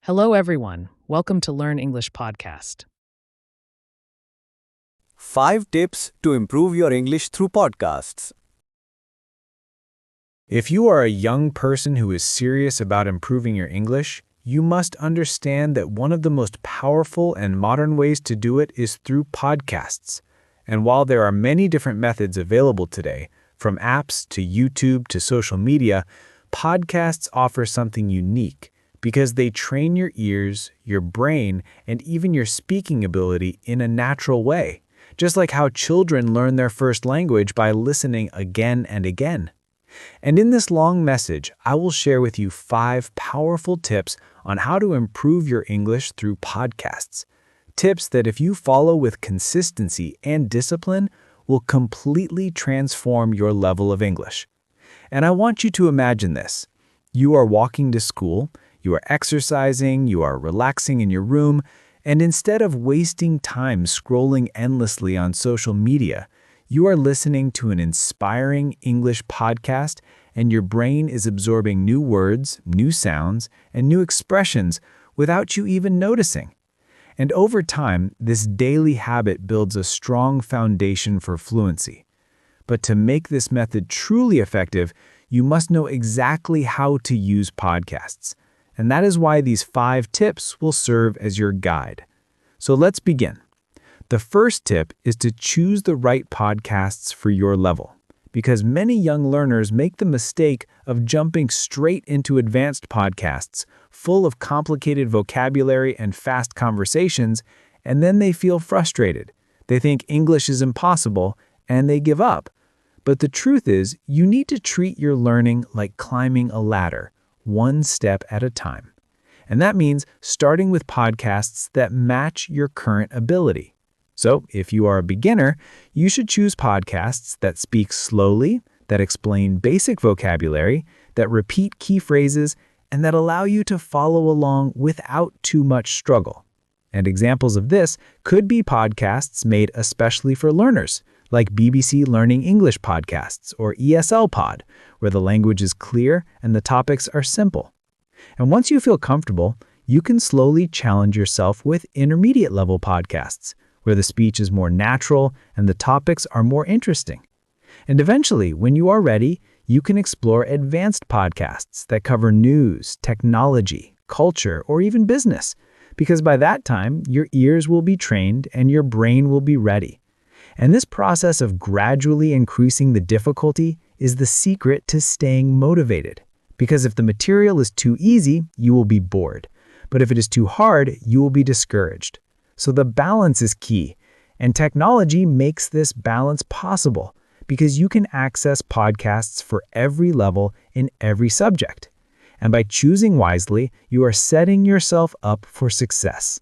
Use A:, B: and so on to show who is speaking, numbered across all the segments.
A: Hello, everyone. Welcome to Learn English podcast.
B: 5 tips to improve your English through podcasts.
C: If you are a young person who is serious about improving your English, you must understand that one of the most powerful and modern ways to do it is through podcasts. And while there are many different methods available today, from apps to YouTube to social media, podcasts offer something unique because they train your ears, your brain, and even your speaking ability in a natural way, just like how children learn their first language by listening again and again. And in this long message, I will share with you 5 powerful tips on how to improve your English through podcasts. Tips that if you follow with consistency and discipline, will completely transform your level of English. And I want you to imagine this. You are walking to school, you are exercising, you are relaxing in your room, and instead of wasting time scrolling endlessly on social media, you are listening to an inspiring English podcast, and your brain is absorbing new words, new sounds, and new expressions without you even noticing. And over time, this daily habit builds a strong foundation for fluency. But to make this method truly effective, you must know exactly how to use podcasts. And that is why these 5 tips will serve as your guide. So let's begin. The first tip is to choose the right podcasts for your level, because many young learners make the mistake of jumping straight into advanced podcasts full of complicated vocabulary and fast conversations, and then they feel frustrated. They think English is impossible, and they give up. But the truth is, you need to treat your learning like climbing a ladder, one step at a time. And that means starting with podcasts that match your current ability. So, if you are a beginner, you should choose podcasts that speak slowly, that explain basic vocabulary, that repeat key phrases, and that allow you to follow along without too much struggle. And examples of this could be podcasts made especially for learners, like BBC Learning English podcasts or ESL Pod, where the language is clear and the topics are simple. And once you feel comfortable, you can slowly challenge yourself with intermediate level podcasts, where the speech is more natural and the topics are more interesting. And eventually, when you are ready, you can explore advanced podcasts that cover news, technology, culture, or even business, because by that time, your ears will be trained and your brain will be ready. And this process of gradually increasing the difficulty is the secret to staying motivated. Because if the material is too easy, you will be bored. But if it is too hard, you will be discouraged. So the balance is key, and technology makes this balance possible because you can access podcasts for every level in every subject. And by choosing wisely, you are setting yourself up for success.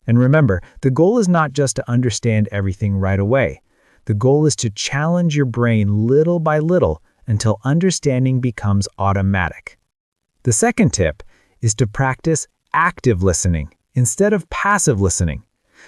C: And remember, the goal is not just to understand everything right away. The goal is to challenge your brain little by little until understanding becomes automatic. The second tip is to practice active listening instead of passive listening.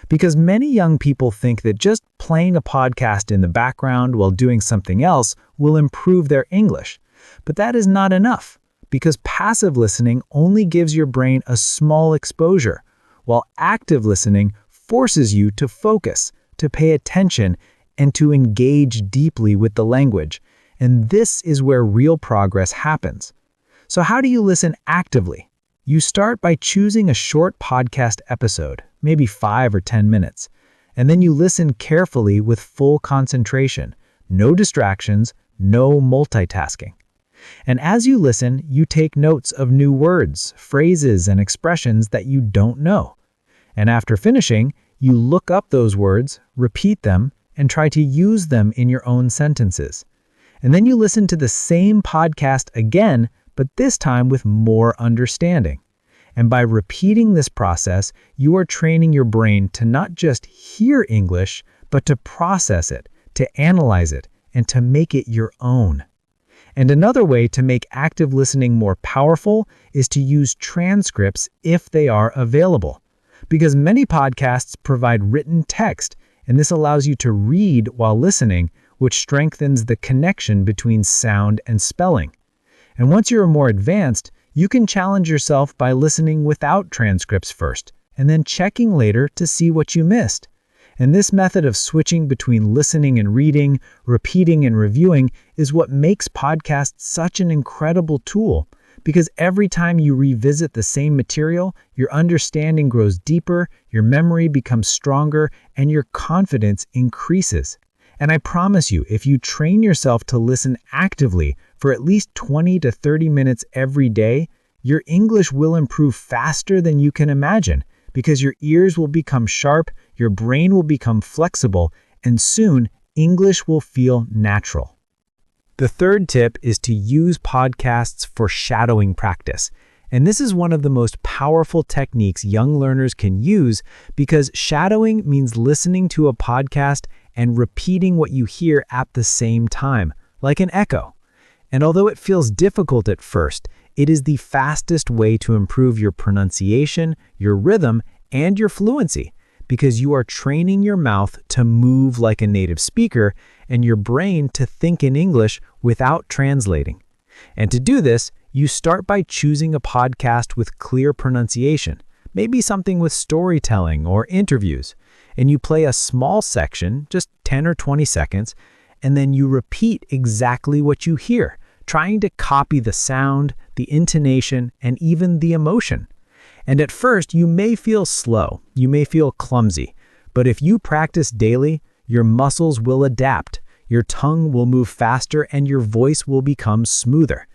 C: Because many young people think that just playing a podcast in the background while doing something else will improve their English. But that is not enough, because passive listening only gives your brain a small exposure, while active listening forces you to focus, to pay attention, and to engage deeply with the language. And this is where real progress happens. So how do you listen actively? You start by choosing a short podcast episode, maybe 5 or 10 minutes, and then you listen carefully with full concentration, no distractions, no multitasking. And as you listen, you take notes of new words, phrases, and expressions that you don't know. And after finishing, you look up those words, repeat them, and try to use them in your own sentences. And then you listen to the same podcast again, but this time with more understanding. And by repeating this process, you are training your brain to not just hear English, but to process it, to analyze it, and to make it your own. And another way to make active listening more powerful is to use transcripts if they are available. Because many podcasts provide written text, and this allows you to read while listening, which strengthens the connection between sound and spelling. And once you are more advanced, You can challenge yourself by listening without transcripts first, and then checking later to see what you missed. And this method of switching between listening and reading, repeating and reviewing is what makes podcasts such an incredible tool. Because every time you revisit the same material, your understanding grows deeper, your memory becomes stronger, and your confidence increases. And I promise you, if you train yourself to listen actively for at least 20 to 30 minutes every day, your English will improve faster than you can imagine, because your ears will become sharp, your brain will become flexible, and soon English will feel natural. The third tip is to use podcasts for shadowing practice. And this is one of the most powerful techniques young learners can use because shadowing means listening to a podcast and repeating what you hear at the same time, like an echo. And although it feels difficult at first, it is the fastest way to improve your pronunciation, your rhythm, and your fluency, because you are training your mouth to move like a native speaker and your brain to think in English without translating. And to do this, you start by choosing a podcast with clear pronunciation, maybe something with storytelling or interviews, and you play a small section, just 10 or 20 seconds, and then you repeat exactly what you hear, trying to copy the sound, the intonation, and even the emotion. And at first, you may feel slow, you may feel clumsy, but if you practice daily, your muscles will adapt, your tongue will move faster, and your voice will become smoother.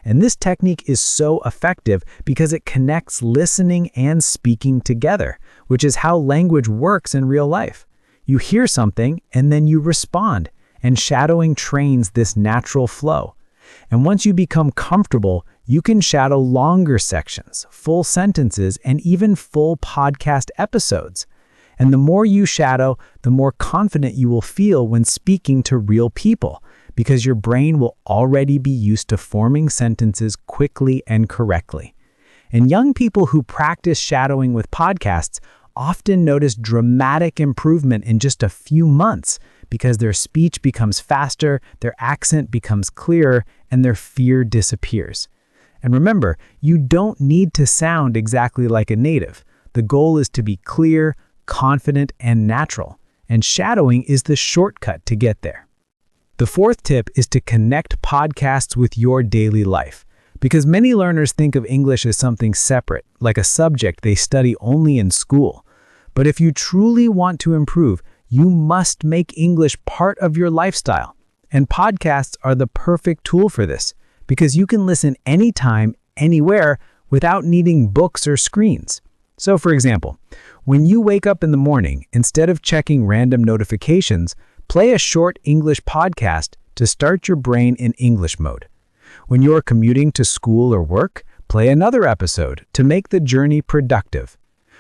C: And this technique is so effective because it connects listening and speaking together, which is how language works in real life. You hear something, and then you respond, and shadowing trains this natural flow. And once you become comfortable, you can shadow longer sections, full sentences, and even full podcast episodes. And the more you shadow, the more confident you will feel when speaking to real people, because your brain will already be used to forming sentences quickly and correctly. And young people who practice shadowing with podcasts often notice dramatic improvement in just a few months because their speech becomes faster, their accent becomes clearer, and their fear disappears. And remember, you don't need to sound exactly like a native. The goal is to be clear, confident, and natural. And shadowing is the shortcut to get there. The fourth tip is to connect podcasts with your daily life. Because many learners think of English as something separate, like a subject they study only in school. But if you truly want to improve, you must make English part of your lifestyle. And podcasts are the perfect tool for this, because you can listen anytime, anywhere, without needing books or screens. So for example, when you wake up in the morning, instead of checking random notifications, play a short English podcast to start your brain in English mode. When you are commuting to school or work, play another episode to make the journey productive.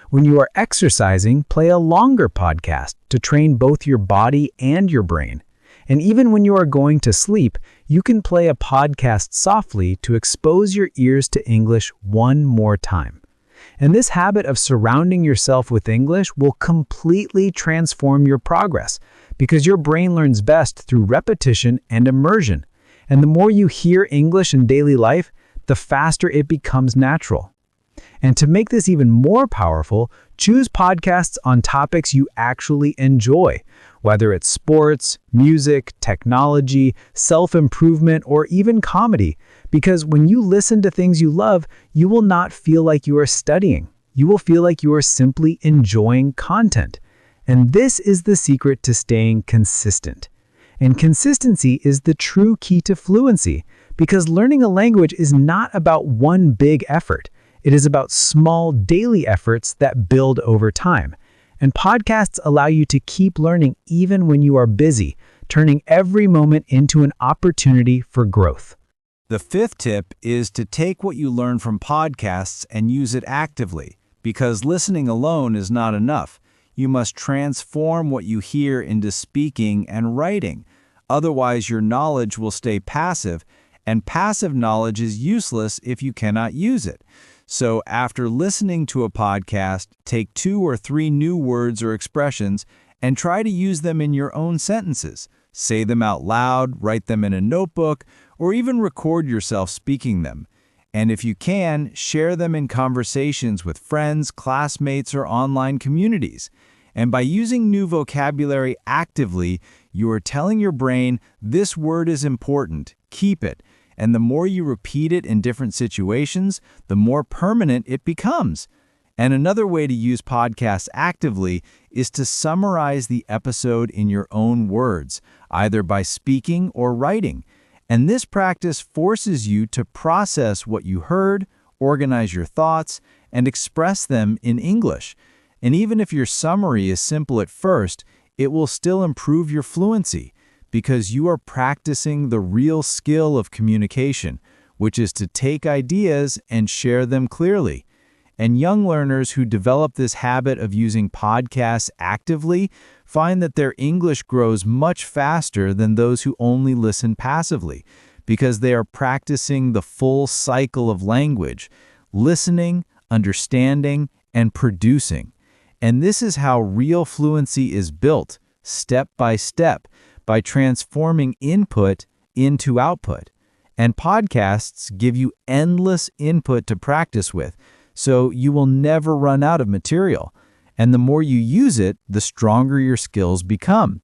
C: When you are exercising, play a longer podcast to train both your body and your brain. And even when you are going to sleep, you can play a podcast softly to expose your ears to English one more time. And this habit of surrounding yourself with English will completely transform your progress, because your brain learns best through repetition and immersion. And the more you hear English in daily life, the faster it becomes natural. And to make this even more powerful, choose podcasts on topics you actually enjoy, whether it's sports, music, technology, self-improvement, or even comedy. Because when you listen to things you love, you will not feel like you are studying. You will feel like you are simply enjoying content. And this is the secret to staying consistent. And consistency is the true key to fluency, because learning a language is not about one big effort. It is about small daily efforts that build over time. And podcasts allow you to keep learning even when you are busy, turning every moment into an opportunity for growth.
B: The fifth tip is to take what you learn from podcasts and use it actively, because listening alone is not enough. You must transform what you hear into speaking and writing. Otherwise, your knowledge will stay passive, and passive knowledge is useless if you cannot use it. So after listening to a podcast, take 2 or 3 new words or expressions and try to use them in your own sentences. Say them out loud, write them in a notebook, or even record yourself speaking them. And if you can, share them in conversations with friends, classmates, or online communities. And by using new vocabulary actively, you are telling your brain, this word is important, keep it. And the more you repeat it in different situations, the more permanent it becomes. And another way to use podcasts actively is to summarize the episode in your own words, either by speaking or writing. And this practice forces you to process what you heard, organize your thoughts, and express them in English. And even if your summary is simple at first, it will still improve your fluency because you are practicing the real skill of communication, which is to take ideas and share them clearly. And young learners who develop this habit of using podcasts actively find that their English grows much faster than those who only listen passively, because they are practicing the full cycle of language, listening, understanding, and producing. And this is how real fluency is built, step by step, by transforming input into output. And podcasts give you endless input to practice with, so you will never run out of material. And the more you use it, the stronger your skills become.